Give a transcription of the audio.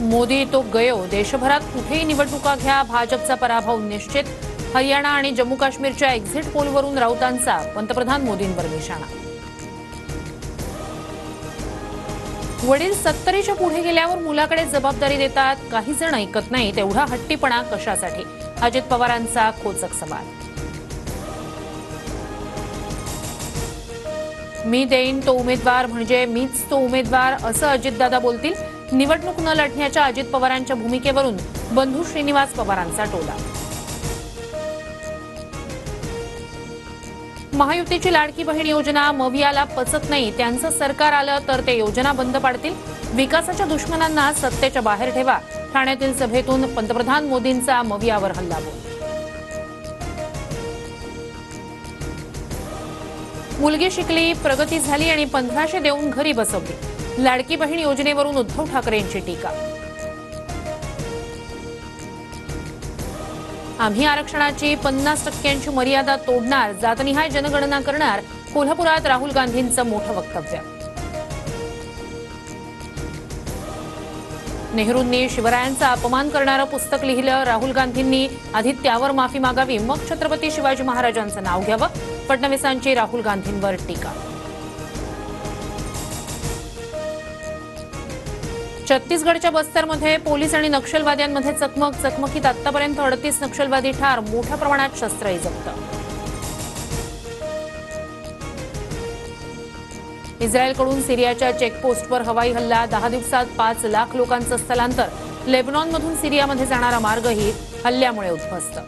मोदी तो गयो, देशभरात कुठेही निवडणुका घ्या, भाजपचा पराभव निश्चित. हरियाणा आणि जम्मू काश्मीरच्या एक्झिट पोलवरून राऊतांचा पंतप्रधान मोदींवर निशाणा. वडील 70च्या पुढे गेल्यावर मुलाकडे जबाबदारी देतात, काही जण ऐकत नाहीत, एवढा हट्टीपणा कशासाठी? अजित पवारांचा खोचक सवाल. मी देईन तो उमेदवार म्हणजे मीच तो उमेदवार, असं अजितदादा बोलतील. निवडणूक न लढण्याच्या अजित पवारांच्या भूमिकेवरून बंधू श्रीनिवास पवारांचा टोला. महायुतीची लाडकी बहीण योजना मवियाला पचत नाही, त्यांचं सरकार आलं तर ते योजना बंद पाडतील. विकासाच्या दुश्मनांना सत्तेच्या बाहेर ठेवा. ठाण्यातील सभेतून पंतप्रधान मोदींचा मवियावर हल्लाबोल. मुलगी शिकली, प्रगती झाली आणि 1500 देऊन घरी बसवली. लाडकी बहीण योजनेवरून उद्धव ठाकरेंची टीका. आम्ही आरक्षणाची 50% मर्यादा तोडणार, जातनिहाय जनगणना करणार. कोल्हापुरात राहुल गांधींचं मोठं वक्तव्य. नेहरूंनी शिवरायांचा अपमान करणारं पुस्तक लिहिलं, राहुल गांधींनी आधी त्यावर माफी मागावी, मग छत्रपती शिवाजी महाराजांचं नाव घ्यावं. फडणवीसांची राहुल गांधींवर टीका. छत्तीसगडच्या बस्तरमध्ये पोलीस आणि नक्षलवाद्यांमध्ये चकमकीत आतापर्यंत 38 नक्षलवादी ठार, मोठ्या प्रमाणात शस्त्रही जप्त. इस्रायलकडून सिरियाच्या चेकपोस्टवर हवाई हल्ला, 10 दिवसात 5 लाख लोकांचं स्थलांतर. लेबनॉनमधून सिरियामध्ये जाणारा मार्गही हल्ल्यामुळे उद्ध्वस्त.